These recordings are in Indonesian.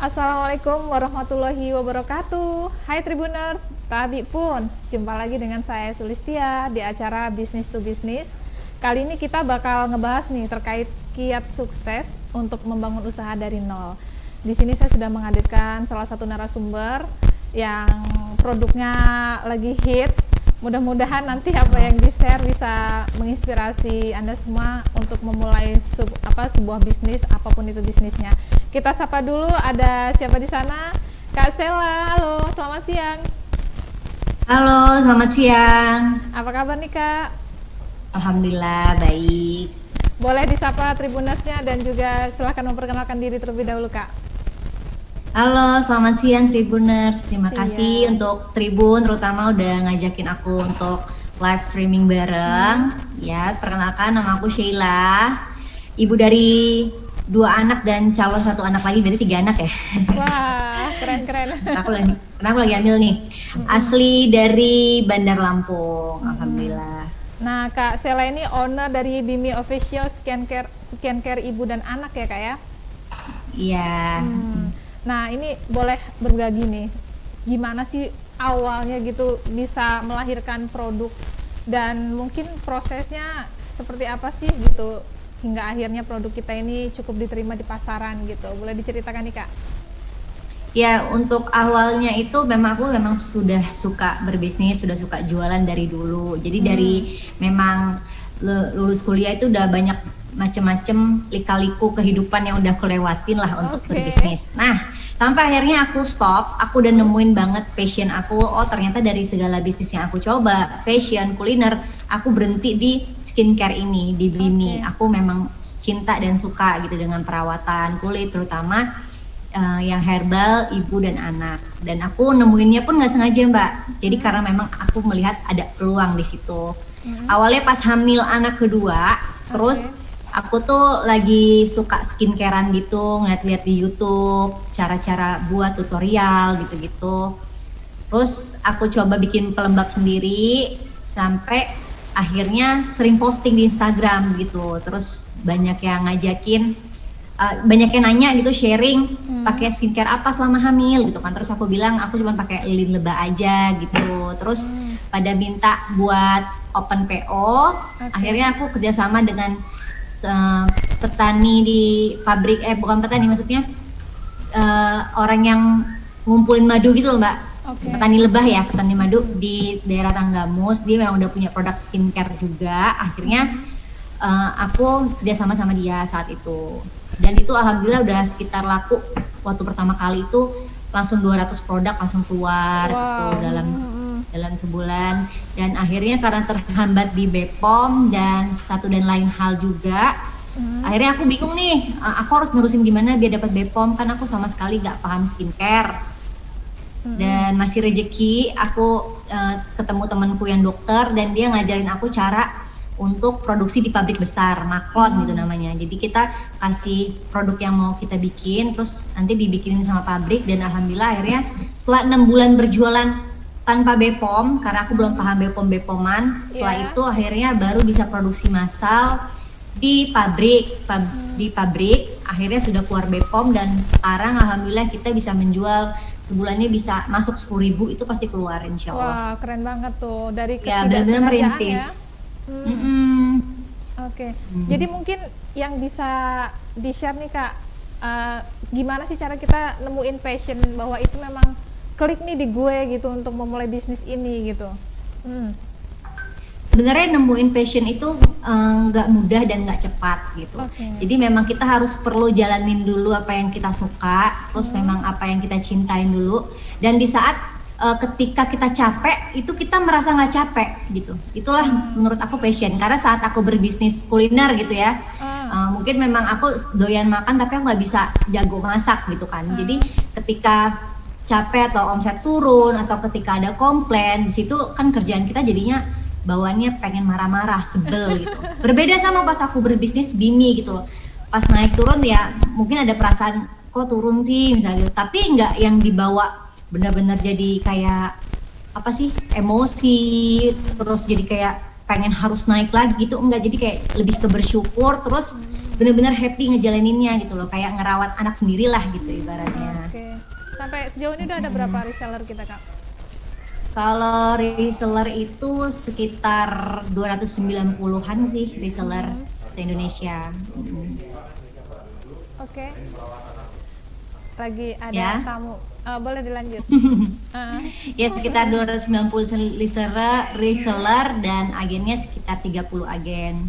Assalamualaikum warahmatullahi wabarakatuh. Hai Tribuners, Tabi pun jumpa lagi dengan saya Sulistia di acara Business to Business. Kali ini kita bakal ngebahas nih terkait kiat sukses untuk membangun usaha dari nol. Di sini saya sudah menghadirkan salah satu narasumber yang produknya lagi hits. Mudah-mudahan nanti apa yang di-share bisa menginspirasi Anda semua untuk memulai sebuah bisnis, apapun itu bisnisnya. Kita sapa dulu, ada siapa di sana? Kak Sela, halo, selamat siang. Halo, selamat siang. Apa kabar nih Kak? Alhamdulillah baik. Boleh disapa Tribunersnya dan juga silahkan memperkenalkan diri terlebih dahulu Kak. Halo, selamat siang Tribuners. Terima Siang. kasih untuk Tribun terutama udah ngajakin aku untuk live streaming bareng. Ya, perkenalkan nama aku Sheila. Ibu dari 2 anak dan calon 1 anak lagi, berarti 3 anak ya. Wah, keren-keren. Karena aku lagi hamil nih. Asli dari Bandar Lampung, alhamdulillah. Nah Kak Sela ini owner dari Bimi Official Skincare Ibu dan Anak ya Kak ya? Iya. Nah ini boleh berbagi nih, gimana sih awalnya gitu bisa melahirkan produk dan mungkin prosesnya seperti apa sih gitu hingga akhirnya produk kita ini cukup diterima di pasaran gitu, boleh diceritakan nih Kak? Ya, untuk awalnya itu aku memang sudah suka berbisnis, sudah suka jualan dari dulu. Jadi dari memang lulus kuliah itu udah banyak macem-macem lika-liku kehidupan yang udah kulewatin lah untuk Oke. berbisnis. Nah, sampai akhirnya aku stop, aku udah nemuin banget passion aku. Oh, ternyata dari segala bisnis yang aku coba, fashion, kuliner, aku berhenti di skincare ini, di Bimi. Aku memang cinta dan suka gitu dengan perawatan kulit, terutama yang herbal, ibu dan anak. Dan aku nemuinnya pun nggak sengaja Mbak. Jadi karena memang aku melihat ada peluang di situ. Awalnya pas hamil anak kedua, terus aku tuh lagi suka skincarean gitu, ngeliat-liat di YouTube cara-cara buat tutorial gitu-gitu. Terus aku coba bikin pelembab sendiri sampai akhirnya sering posting di Instagram gitu. Terus banyak yang ngajakin, banyak yang nanya gitu, sharing pakai skincare apa selama hamil gitu kan. Terus aku bilang aku cuma pakai lilin lebah aja gitu. Terus pada minta buat open PO. Akhirnya aku kerjasama dengan petani di pabrik, bukan petani maksudnya orang yang ngumpulin madu gitu loh Mbak. Petani lebah ya, petani madu di daerah Tanggamus. Dia memang udah punya produk skincare juga. Akhirnya aku kerjasama sama dia saat itu. Dan itu alhamdulillah udah sekitar laku waktu pertama kali itu langsung 200 produk langsung keluar gitu dalam sebulan. Dan akhirnya karena terhambat di BPOM dan satu dan lain hal juga, akhirnya aku bingung nih, aku harus nerusin gimana biar dapat BPOM, kan aku sama sekali gak paham skincare. Dan masih rejeki aku ketemu temanku yang dokter dan dia ngajarin aku cara untuk produksi di pabrik besar, Maklon gitu namanya. Jadi kita kasih produk yang mau kita bikin, terus nanti dibikinin sama pabrik. Dan alhamdulillah akhirnya setelah 6 bulan berjualan tanpa BPOM, karena aku belum paham BPOM-BPOMan, setelah itu akhirnya baru bisa produksi massal di pabrik. Di pabrik akhirnya sudah keluar BPOM dan sekarang alhamdulillah kita bisa menjual sebulannya bisa masuk 10.000 itu pasti keluar insya Allah. Wah keren banget tuh, dari Ya benar-benar ketidaksengajaan merintis. ya. Jadi mungkin yang bisa di-share nih Kak, gimana sih cara kita nemuin passion bahwa itu memang klik nih di gue gitu untuk memulai bisnis ini gitu. Sebenarnya nemuin passion itu nggak mudah dan nggak cepat gitu. Jadi memang kita harus perlu jalanin dulu apa yang kita suka, terus memang apa yang kita cintain dulu. Dan di saat ketika kita capek, itu kita merasa nggak capek gitu. Itulah menurut aku passion. Karena saat aku berbisnis kuliner gitu ya, mungkin memang aku doyan makan tapi aku nggak bisa jago masak gitu kan. Jadi ketika capek atau omset turun atau ketika ada komplain, di situ kan kerjaan kita jadinya bawaannya pengen marah-marah, sebel gitu. Berbeda sama pas aku berbisnis Bimi gitu loh. Pas naik turun ya mungkin ada perasaan kok turun sih misalnya gitu. Tapi nggak yang dibawa benar-benar jadi kayak apa sih, emosi terus jadi kayak pengen harus naik lagi gitu, enggak. Jadi kayak lebih ke bersyukur terus benar-benar happy ngejalaninnya gitu loh, kayak ngerawat anak sendirilah gitu ibaratnya. Oke. Sampai sejauh ini udah ada berapa reseller kita, Kak? Kalau reseller itu sekitar 290-an sih reseller se-Indonesia. Oke. Lagi ada Ya. tamu. Boleh dilanjut. Ya sekitar 290 reseller dan agennya sekitar 30 agen.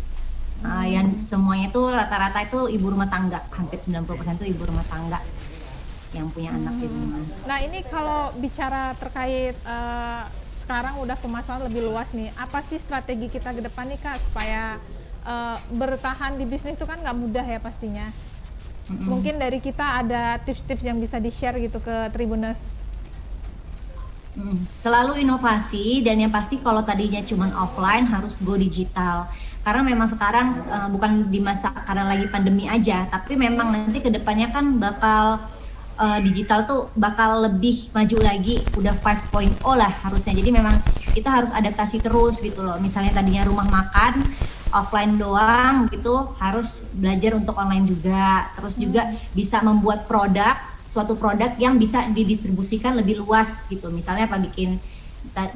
Yang semuanya itu rata-rata itu ibu rumah tangga, hampir 90% itu ibu rumah tangga yang punya anak di rumah. Nah, ini kalau bicara terkait sekarang udah pemasaran lebih luas nih, apa sih strategi kita ke depan nih, Kak, supaya bertahan di bisnis itu kan nggak mudah ya pastinya. Mungkin dari kita ada tips-tips yang bisa di-share gitu ke Tribuners. Selalu inovasi, dan yang pasti kalau tadinya cuma offline harus go digital. Karena memang sekarang bukan di masa karena lagi pandemi aja, tapi memang nanti kedepannya kan bakal digital tuh bakal lebih maju lagi, udah 5.0 lah harusnya. Jadi memang kita harus adaptasi terus gitu loh. Misalnya tadinya rumah makan offline doang gitu, harus belajar untuk online juga. Terus juga bisa membuat suatu produk yang bisa didistribusikan lebih luas gitu. Misalnya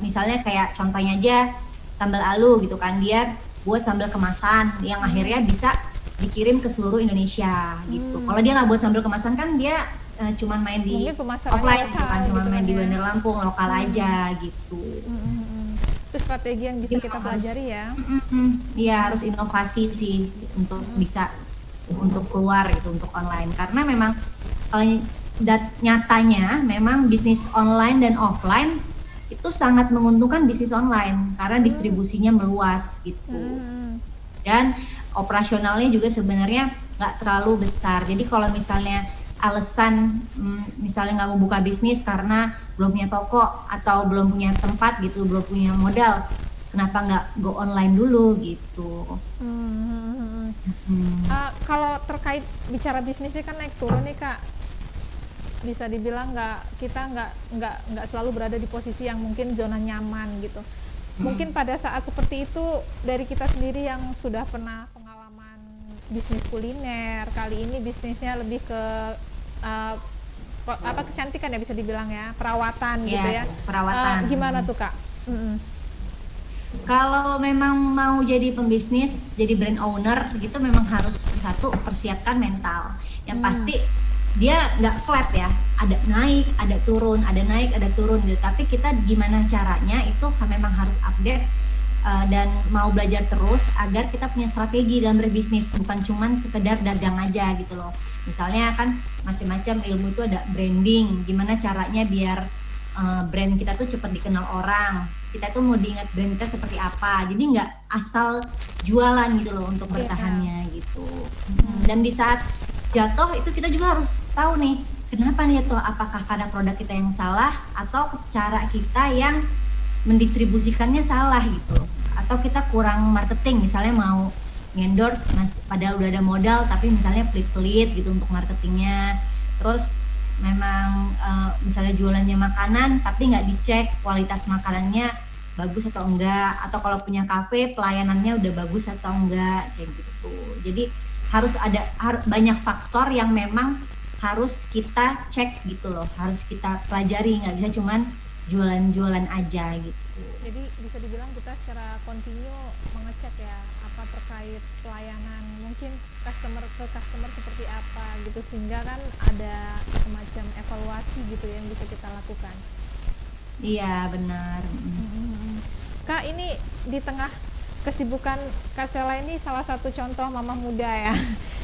misalnya kayak contohnya aja sambal alu gitu kan, dia buat sambal kemasan yang akhirnya bisa dikirim ke seluruh Indonesia gitu. Kalau dia nggak buat sambal kemasan kan dia cuman main di offline gitu kan, cuman main di Bandar Lampung lokal aja gitu. Itu strategi yang bisa kita pelajari ya. Iya, harus inovasi sih untuk bisa untuk keluar gitu, untuk online. Karena memang nyatanya memang bisnis online dan offline itu sangat menguntungkan bisnis online karena distribusinya meluas gitu. Dan operasionalnya juga sebenarnya nggak terlalu besar. Jadi kalau misalnya alasan misalnya nggak mau buka bisnis karena belum punya toko atau belum punya tempat gitu, belum punya modal, kenapa nggak go online dulu gitu. Kalau terkait bicara bisnisnya kan naik turun nih, Kak, bisa dibilang kita nggak selalu berada di posisi yang mungkin zona nyaman gitu. Mungkin pada saat seperti itu dari kita sendiri yang sudah pernah pengalaman bisnis kuliner, kali ini bisnisnya lebih ke kecantikan ya bisa dibilang ya, perawatan gitu ya. Perawatan. Gimana tuh, Kak? Kalau memang mau jadi pembisnis, jadi brand owner gitu, memang harus satu persiapkan mental. Yang pasti dia nggak flat ya, ada naik, ada turun, ada naik, ada turun gitu. Tapi kita gimana caranya itu memang harus update dan mau belajar terus agar kita punya strategi dalam berbisnis, bukan cuman sekedar dagang aja gitu loh. Misalnya kan macam-macam ilmu itu ada branding, gimana caranya biar brand kita tuh cepat dikenal orang, kita tuh mau diingat brand kita seperti apa. Jadi nggak asal jualan gitu loh untuk bertahannya gitu. Dan di saat jatuh itu kita juga harus tahu nih kenapa nih jatuh, apakah karena produk kita yang salah atau cara kita yang mendistribusikannya salah gitu, atau kita kurang marketing, misalnya mau endorse padahal udah ada modal tapi misalnya pelit-pelit gitu untuk marketingnya. Terus memang misalnya jualannya makanan tapi nggak dicek kualitas makanannya bagus atau enggak, atau kalau punya kafe pelayanannya udah bagus atau enggak, kayak gitu. Jadi harus ada banyak faktor yang memang harus kita cek gitu loh, harus kita pelajari, nggak bisa cuman jualan-jualan aja gitu. Jadi bisa dibilang kita secara kontinu mengecek ya, apa terkait pelayanan, mungkin customer ke customer seperti apa gitu, sehingga kan ada semacam evaluasi gitu yang bisa kita lakukan. Iya benar. Kak, ini di tengah kesibukan Kak Sela ini salah satu contoh mama muda ya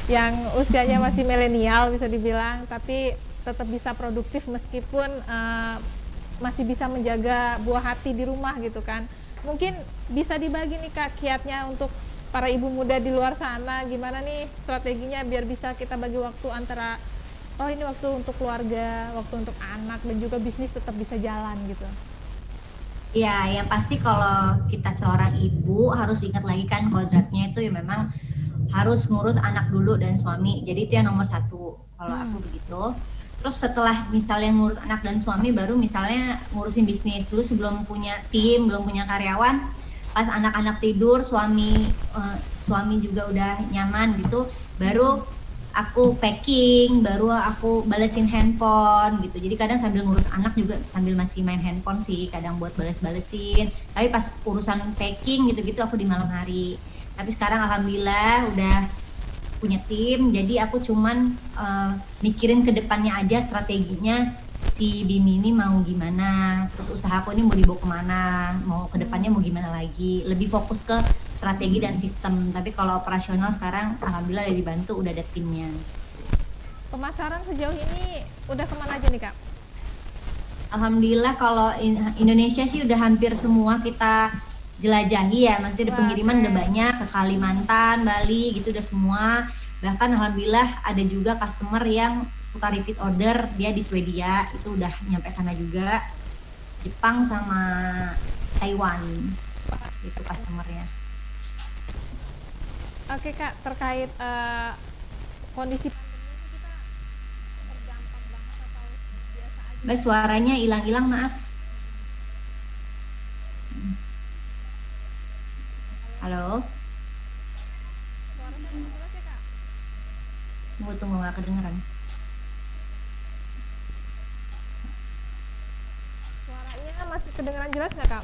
yang usianya masih milenial bisa dibilang, tapi tetap bisa produktif meskipun masih bisa menjaga buah hati di rumah gitu kan. Mungkin bisa dibagi nih Kak kiatnya untuk para ibu muda di luar sana, gimana nih strateginya biar bisa kita bagi waktu antara ini waktu untuk keluarga, waktu untuk anak, dan juga bisnis tetap bisa jalan gitu. Ya, yang pasti kalau kita seorang ibu harus ingat lagi kan kodratnya itu ya memang harus ngurus anak dulu dan suami. Jadi itu yang nomor satu kalau aku begitu. Terus setelah misalnya ngurus anak dan suami, baru misalnya ngurusin bisnis dulu sebelum punya tim, belum punya karyawan. Pas anak-anak tidur, suami juga udah nyaman gitu, baru aku packing, baru aku balesin handphone gitu. Jadi kadang sambil ngurus anak juga sambil masih main handphone sih, kadang buat bales-balesin. Tapi pas urusan packing gitu-gitu aku di malam hari. Tapi sekarang alhamdulillah udah punya tim, jadi aku cuman mikirin ke depannya aja strateginya si Bimi ini mau gimana, terus usaha aku ini mau dibawa kemana, mau ke depannya mau gimana lagi, lebih fokus ke strategi dan sistem. Tapi kalau operasional sekarang alhamdulillah udah dibantu, udah ada timnya. Pemasaran sejauh ini udah kemana aja nih Kak? Alhamdulillah kalau Indonesia sih udah hampir semua kita jelajahi ya, nanti ada pengiriman udah banyak ke Kalimantan, Bali gitu udah semua. Bahkan alhamdulillah ada juga customer yang suka repeat order, dia di Swedia itu udah nyampe sana juga, Jepang sama Taiwan itu customernya. Oke Kak, terkait kondisi pandemi kita terdampak banget atau biasa aja? Mbak suaranya hilang-hilang, maaf. Halo? Suaranya masih jelas ya Kak? Tunggu nggak kedengeran. Suaranya masih kedengeran jelas nggak Kak?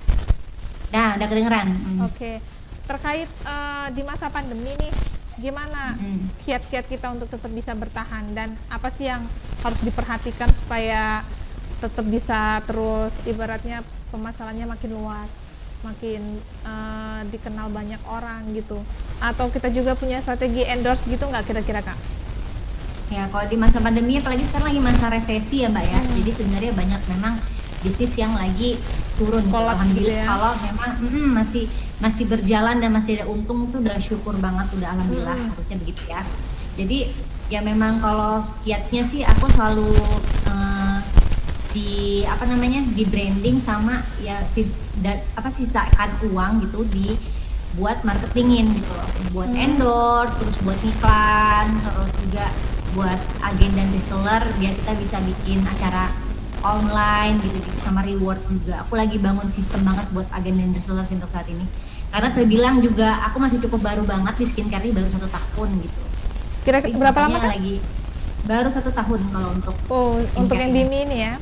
Udah kedengeran. Oke. Terkait di masa pandemi nih, gimana kiat-kiat kita untuk tetap bisa bertahan dan apa sih yang harus diperhatikan supaya tetap bisa terus ibaratnya pemasarannya makin luas, makin dikenal banyak orang gitu, atau kita juga punya strategi endorse gitu nggak kira-kira Kak? Ya kalau di masa pandemi apalagi sekarang lagi masa resesi ya Mbak ya, jadi sebenarnya banyak memang bisnis yang lagi turun gitu. Alhamdulillah ya. Kalau memang masih berjalan dan masih ada untung itu udah syukur banget, udah alhamdulillah, harusnya begitu ya. Jadi ya memang kalau kiatnya sih aku selalu di branding sama ya sisakan uang gitu buat marketingin gitu loh, buat endorse, terus buat iklan, terus juga buat agen dan reseller biar kita bisa bikin acara online gitu sama reward juga. Aku lagi bangun sistem banget buat agen dan reseller untuk saat ini, karena terbilang juga aku masih cukup baru banget di skincare ini, baru 1 tahun gitu. Kira-kira berapa lama Kak? Lagi baru 1 tahun kalau untuk yang Bimi ini ya.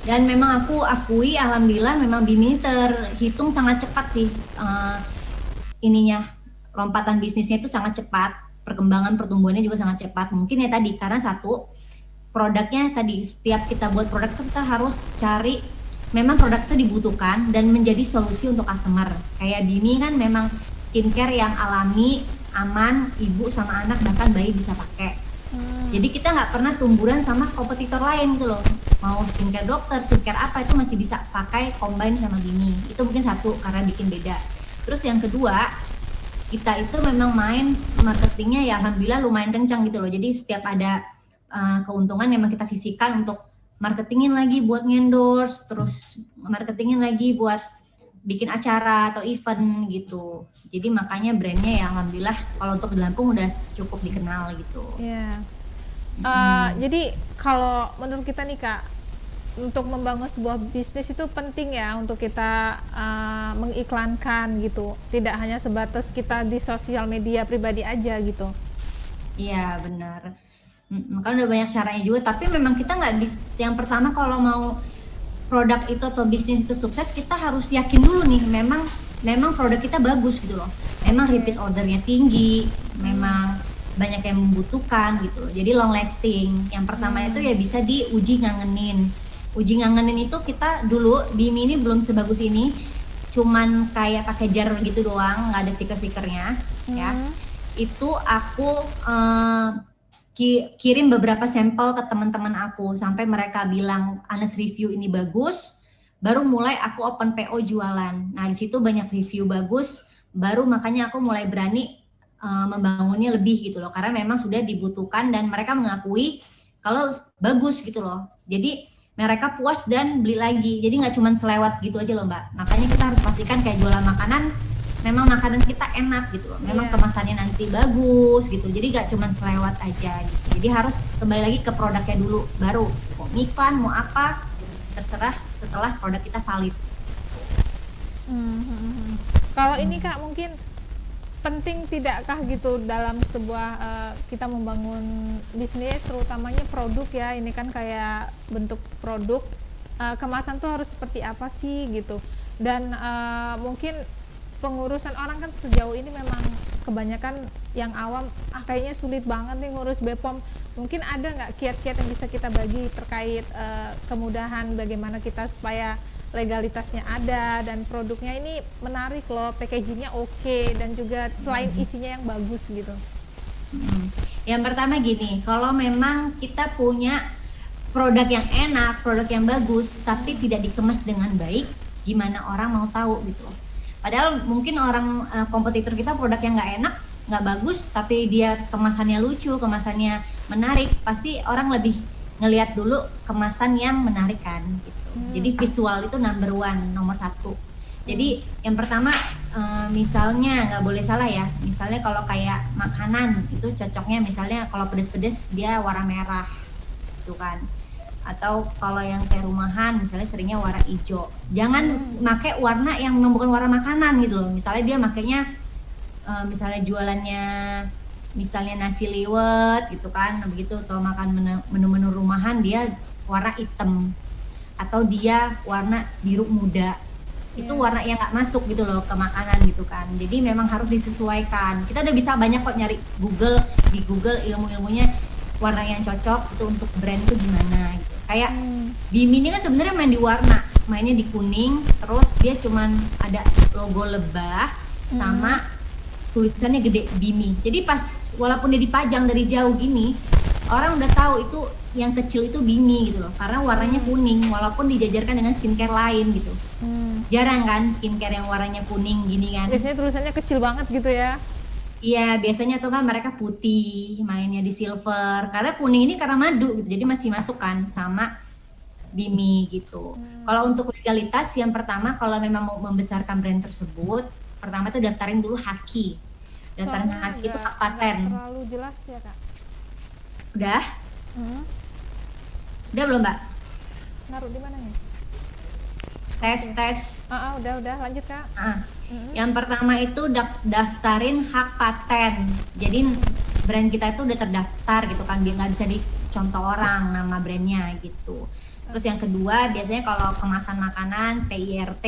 Dan memang aku akui alhamdulillah memang Bimi terhitung sangat cepat sih, lompatan bisnisnya itu sangat cepat, perkembangan pertumbuhannya juga sangat cepat. Mungkin ya tadi karena satu, produknya tadi, setiap kita buat produk itu kita harus cari memang produk itu dibutuhkan dan menjadi solusi untuk customer. Kayak Bimi kan memang skincare yang alami, aman, ibu sama anak bahkan bayi bisa pakai. Jadi kita nggak pernah tumburan sama kompetitor lain gitu loh. Mau skincare dokter, skincare apa itu masih bisa pakai combine sama Bimi. Itu mungkin satu karena bikin beda. Terus yang kedua, kita itu memang main marketingnya ya alhamdulillah lumayan kencang gitu loh. Jadi setiap ada keuntungan memang kita sisihkan untuk marketingin lagi buat ngendorse, terus marketingin lagi buat bikin acara atau event gitu. Jadi makanya brandnya ya alhamdulillah kalau untuk di Lampung udah cukup dikenal gitu. Iya. Jadi kalau menurut kita nih Kak, untuk membangun sebuah bisnis itu penting ya untuk kita mengiklankan gitu. Tidak hanya sebatas kita di sosial media pribadi aja gitu. Iya benar. Kan udah banyak caranya juga, tapi memang kita nggak bisa. Yang pertama kalau mau produk itu atau bisnis itu sukses, kita harus yakin dulu nih memang produk kita bagus gitu loh, memang repeat ordernya tinggi, memang banyak yang membutuhkan gitu loh. Jadi long lasting. Yang pertama itu ya bisa diuji ngangenin. Uji ngangenin itu kita dulu Bimi ini belum sebagus ini, cuman kayak pakai jar gitu doang, nggak ada stiker-stikernya ya. Itu aku kirim beberapa sampel ke teman-teman aku sampai mereka bilang honest review ini bagus, baru mulai aku open PO jualan. Nah di situ banyak review bagus, baru makanya aku mulai berani membangunnya lebih gitu loh, karena memang sudah dibutuhkan dan mereka mengakui kalau bagus gitu loh. Jadi mereka puas dan beli lagi. Jadi nggak cuma selewat gitu aja loh Mbak. Makanya kita harus pastikan kayak jualan makanan, memang makanan kita enak gitu loh, memang kemasannya nanti bagus gitu, jadi gak cuma selewat aja gitu. Jadi harus kembali lagi ke produknya dulu, baru mau iklan mau apa terserah setelah produk kita valid. Kalau ini Kak mungkin penting tidakkah gitu dalam sebuah kita membangun bisnis, terutamanya produk ya, ini kan kayak bentuk produk, kemasan tuh harus seperti apa sih gitu. Dan mungkin pengurusan orang kan sejauh ini memang kebanyakan yang awam kayaknya sulit banget nih ngurus BPOM. Mungkin ada nggak kiat-kiat yang bisa kita bagi terkait kemudahan bagaimana kita supaya legalitasnya ada dan produknya ini menarik loh, packagingnya oke, dan juga selain isinya yang bagus gitu. Yang pertama gini, kalau memang kita punya produk yang enak, produk yang bagus, tapi tidak dikemas dengan baik, gimana orang mau tahu gitu. Padahal mungkin orang kompetitor kita produk yang nggak enak, nggak bagus, tapi dia kemasannya lucu, kemasannya menarik, pasti orang lebih ngelihat dulu kemasan yang menarik kan gitu. Jadi visual itu nomor satu. Jadi yang pertama misalnya nggak boleh salah ya, misalnya kalau kayak makanan itu cocoknya misalnya kalau pedes-pedes dia warna merah gitu kan. Atau kalau yang kayak rumahan misalnya seringnya warna hijau, jangan pakai warna yang bukan warna makanan gitu loh. Misalnya dia makainya misalnya jualannya misalnya nasi liwet gitu kan, begitu, atau makan menu-menu rumahan dia warna hitam atau dia warna biru muda, itu warna yang nggak masuk gitu loh ke makanan gitu kan. Jadi memang harus disesuaikan. Kita udah bisa banyak kok nyari di Google ilmu-ilmunya warna yang cocok itu untuk brand itu gimana gitu. Kayak Bimi ini kan sebenarnya main di warna, mainnya di kuning, terus dia cuman ada logo lebah sama tulisannya gede Bimi. Jadi pas walaupun dia dipajang dari jauh gini, orang udah tahu itu yang kecil itu Bimi gitu loh, karena warnanya kuning walaupun dijajarkan dengan skincare lain gitu. Jarang kan skincare yang warnanya kuning gini kan. Biasanya tulisannya kecil banget gitu ya. Iya, biasanya tuh kan mereka putih, mainnya di silver. Karena kuning ini karena madu gitu, jadi masih masuk kan sama Bimi gitu. Kalau untuk legalitas, yang pertama kalau memang mau membesarkan brand tersebut, pertama tuh daftarin dulu Haki. Daftarin Haki itu hak paten. Terlalu jelas ya Kak. Udah? Udah belum Mbak? Naruh di mana nih? Tes. Udah lanjut Kak. Yang pertama itu daftarin hak paten. Jadi brand kita itu udah terdaftar gitu kan, biar nggak bisa dicontoh orang nama brandnya gitu. Terus yang kedua biasanya kalau kemasan makanan PIRT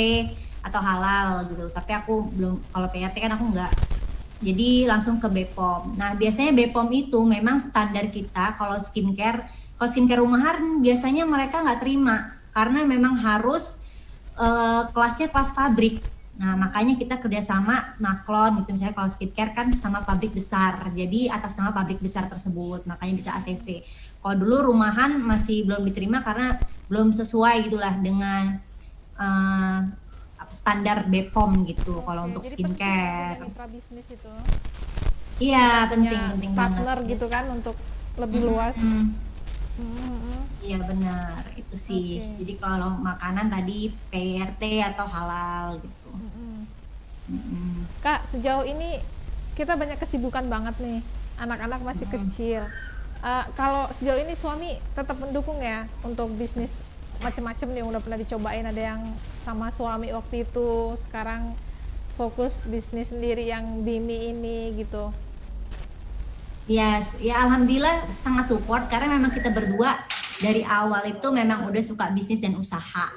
atau halal gitu. Tapi aku belum, kalau PIRT kan aku nggak. Jadi langsung ke BPOM. Nah biasanya BPOM itu memang standar kita kalau skincare rumahan biasanya mereka nggak terima karena memang harus kelasnya kelas pabrik. Nah makanya kita kerjasama Naklon gitu, misalnya kalau skincare kan sama pabrik besar, jadi atas nama pabrik besar tersebut makanya bisa ACC. Kalau dulu rumahan masih belum diterima karena belum sesuai gitulah dengan standar BPOM gitu. Kalau untuk skincare jadi mitra bisnis itu iya penting partner banget gitu kan untuk lebih luas. Iya benar itu sih. Jadi kalau makanan tadi PRT atau halal gitu. Kak, sejauh ini kita banyak kesibukan banget nih, anak-anak masih kecil. Kalau sejauh ini suami tetap mendukung ya untuk bisnis macam-macam nih, udah pernah dicobain, ada yang sama suami waktu itu, sekarang fokus bisnis sendiri yang Bimi ini gitu. Yes, ya alhamdulillah sangat support karena memang kita berdua dari awal itu memang udah suka bisnis dan usaha.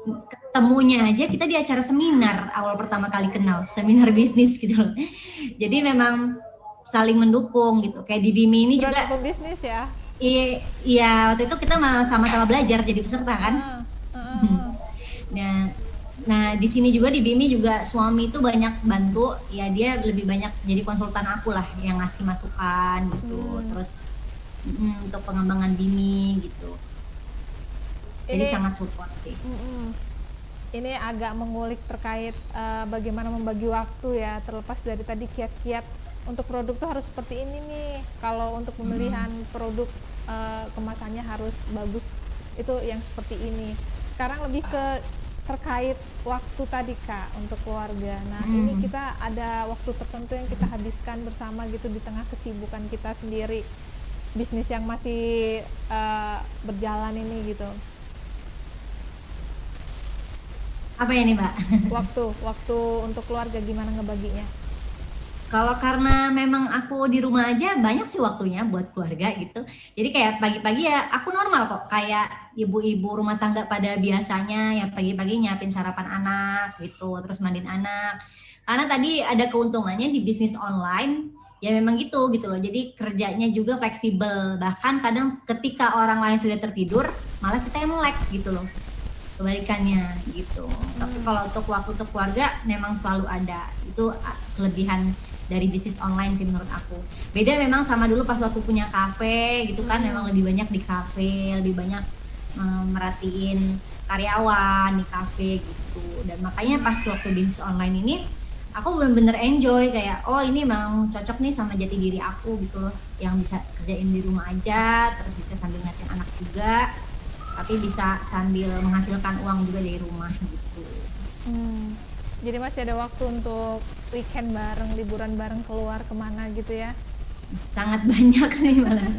Ketemunya aja kita di acara seminar awal pertama kali kenal, seminar bisnis gitu loh. Jadi memang saling mendukung gitu. Kayak di Bimi ini juga bisnis ya. Iya, waktu itu kita sama-sama belajar jadi peserta kan. Nah di sini juga di Bimi juga suami itu banyak bantu, ya dia lebih banyak jadi konsultan aku lah yang ngasih masukan gitu. Terus untuk pengembangan Bimi gitu. Jadi sangat support sih. Ini agak mengulik terkait bagaimana membagi waktu ya, terlepas dari tadi kiat-kiat untuk produk tuh harus seperti ini nih. Kalau untuk pemilihan produk kemasannya harus bagus, itu yang seperti ini. Sekarang lebih ke terkait waktu tadi Kak untuk keluarga. Nah ini kita ada waktu tertentu yang kita habiskan bersama gitu di tengah kesibukan kita sendiri, bisnis yang masih berjalan ini gitu. Apa ya nih Mbak? Waktu untuk keluarga gimana ngebaginya? Kalau karena memang aku di rumah aja banyak sih waktunya buat keluarga gitu. Jadi kayak pagi-pagi ya aku normal kok kayak ibu-ibu rumah tangga pada biasanya ya pagi-pagi nyiapin sarapan anak gitu, terus mandiin anak. Karena tadi ada keuntungannya di bisnis online ya memang gitu gitu loh. Jadi kerjanya juga fleksibel. Bahkan kadang ketika orang lain sudah tertidur, malah kita yang melek gitu loh. Kebalikannya gitu. Tapi kalau untuk waktu untuk keluarga memang selalu ada. Itu kelebihan dari bisnis online sih menurut aku. Beda memang sama dulu pas waktu punya kafe gitu kan, memang lebih banyak di kafe, lebih banyak merhatiin karyawan di kafe gitu. Dan makanya pas waktu bisnis online ini aku bener-bener enjoy kayak oh ini memang cocok nih sama jati diri aku gitu loh, yang bisa kerjain di rumah aja, terus bisa sambil ngeliatin anak juga, tapi bisa sambil menghasilkan uang juga dari rumah gitu. Jadi masih ada waktu untuk weekend bareng, liburan bareng, keluar kemana gitu ya? Sangat banyak sih malah.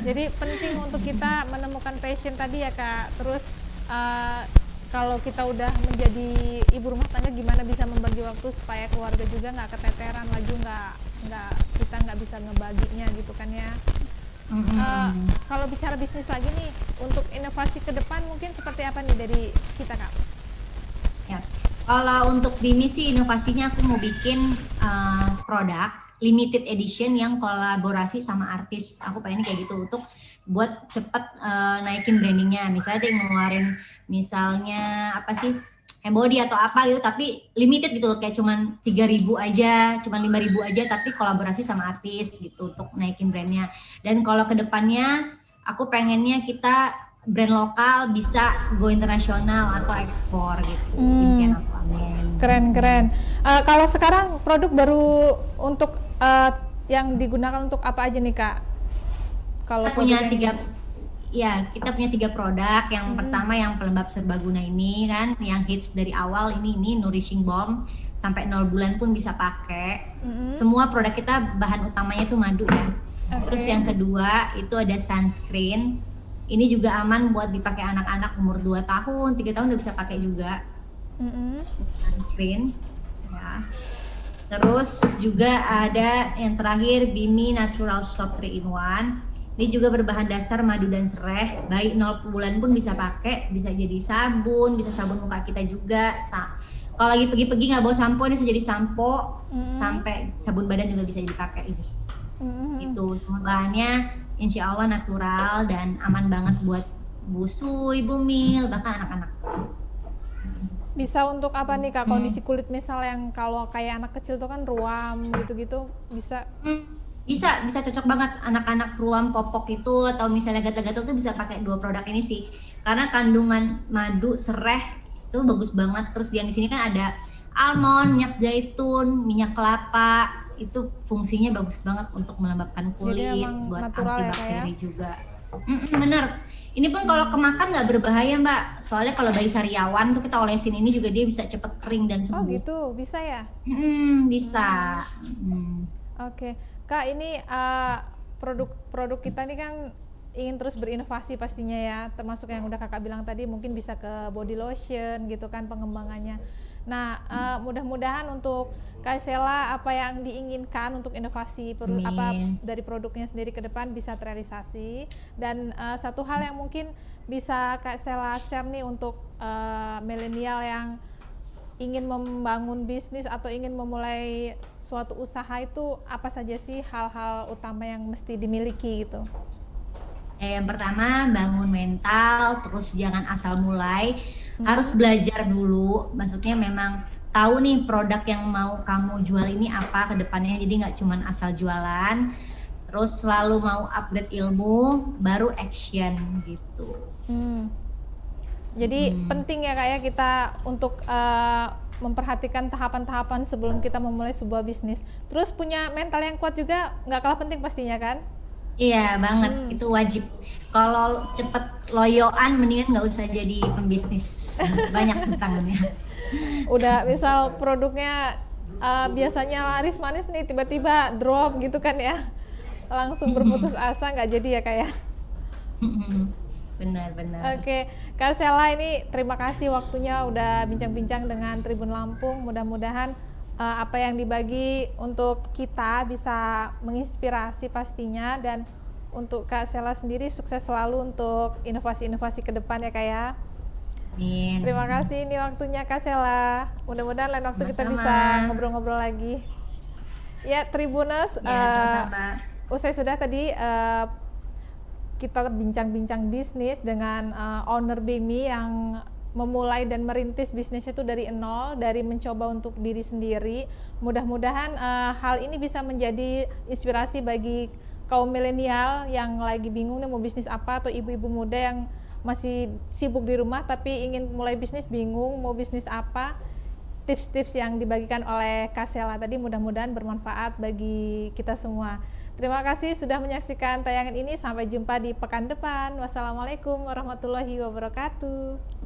Jadi penting untuk kita menemukan passion tadi ya Kak. Terus kalau kita udah menjadi ibu rumah tangga, gimana bisa membagi waktu supaya keluarga juga nggak keteteran, laju kita nggak bisa ngebaginya gitu kan ya. Kalau bicara bisnis lagi nih, untuk inovasi ke depan mungkin seperti apa nih dari kita Kak? Ya, kalau untuk Bimi sih inovasinya aku mau bikin produk limited edition yang kolaborasi sama artis. Aku pengen kayak gitu untuk buat cepet naikin brandingnya. Misalnya dia ngeluarin misalnya apa sih handbody atau apa gitu, tapi limited gitu loh, kayak cuman 3.000 aja, cuman 5.000 aja, tapi kolaborasi sama artis gitu untuk naikin brandnya. Dan kalau kedepannya aku pengennya kita brand lokal bisa go internasional atau ekspor gitu. Impian aku, amin. Keren. Kalau sekarang produk baru untuk yang digunakan untuk apa aja nih Kak? Kalau kita punya 3 produk. Yang pertama yang pelembab serbaguna ini kan, yang hits dari awal ini Nourishing Balm, sampai 0 bulan pun bisa pakai. Semua produk kita bahan utamanya itu madu ya. Terus yang kedua itu ada sunscreen. Ini juga aman buat dipakai anak-anak umur 2 tahun, 3 tahun udah bisa pakai juga. Sunscreen ya. Terus juga ada yang terakhir Bimi Natural Soap 3 in 1. Ini juga berbahan dasar madu dan serai. Bayi 0 bulan pun bisa pakai, bisa jadi sabun, bisa sabun muka kita juga. Kalau lagi pergi-pergi nggak bawa sampo, ini bisa jadi sampo, sampai sabun badan juga bisa dipakai ini. Itu semua bahannya insya Allah natural dan aman banget buat busu, ibu mil, bahkan anak-anak. Bisa untuk apa nih Kak, kondisi kulit misal yang kalau kayak anak kecil tuh kan ruam gitu-gitu bisa? Bisa cocok banget anak-anak ruam popok itu, atau misalnya gatal-gatal tuh bisa pakai 2 produk ini sih, karena kandungan madu serai itu bagus banget. Terus yang di sini kan ada almond, minyak zaitun, minyak kelapa, itu fungsinya bagus banget untuk melembabkan kulit, buat antibakteri ya, juga. Bener. Ini pun kalau kemakan nggak berbahaya Mbak, soalnya kalau bayi sariawan tuh kita olesin ini juga dia bisa cepet kering dan sembuh. Oh gitu, bisa ya? Bisa. Oke. Kak, ini produk kita ini kan ingin terus berinovasi pastinya ya, termasuk yang udah Kakak bilang tadi, mungkin bisa ke body lotion gitu kan pengembangannya. Nah, mudah-mudahan untuk Kak Sela apa yang diinginkan untuk inovasi dari produknya sendiri ke depan bisa terrealisasi. Dan satu hal yang mungkin bisa Kak Sela share nih untuk milenial yang ingin membangun bisnis atau ingin memulai suatu usaha, itu apa saja sih hal-hal utama yang mesti dimiliki gitu? Yang pertama bangun mental, terus jangan asal mulai, harus belajar dulu. Maksudnya memang tahu nih produk yang mau kamu jual ini apa ke depannya, jadi nggak cuman asal jualan. Terus selalu mau upgrade ilmu, baru action gitu. Jadi penting ya Kak ya kita untuk memperhatikan tahapan-tahapan sebelum kita memulai sebuah bisnis. Terus punya mental yang kuat juga nggak kalah penting pastinya kan? Iya banget, itu wajib. Kalau cepet loyoan mendingan nggak usah jadi pembisnis, banyak tantangannya. Udah misal produknya biasanya laris manis nih, tiba-tiba drop gitu kan ya, langsung berputus asa, nggak jadi ya Kak ya? Benar. Oke, Kak Sela, ini terima kasih waktunya udah bincang-bincang dengan Tribun Lampung. Mudah-mudahan apa yang dibagi untuk kita bisa menginspirasi pastinya, dan untuk Kak Sela sendiri sukses selalu untuk inovasi-inovasi ke depan ya Kak ya. Amin. Terima kasih ini waktunya Kak Sela. Mudah-mudahan lain waktu kita Sama-sama. bisa ngobrol-ngobrol lagi. Ya Tribuners, Ya, sama-sama. usai sudah tadi kita bincang-bincang bisnis dengan owner BIMI yang memulai dan merintis bisnisnya itu dari nol, dari mencoba untuk diri sendiri. Mudah-mudahan hal ini bisa menjadi inspirasi bagi kaum milenial yang lagi bingung nih mau bisnis apa, atau ibu-ibu muda yang masih sibuk di rumah tapi ingin mulai bisnis, bingung mau bisnis apa. Tips-tips yang dibagikan oleh Kak Sela tadi mudah-mudahan bermanfaat bagi kita semua. Terima kasih sudah menyaksikan tayangan ini. Sampai jumpa di pekan depan. Wassalamualaikum warahmatullahi wabarakatuh.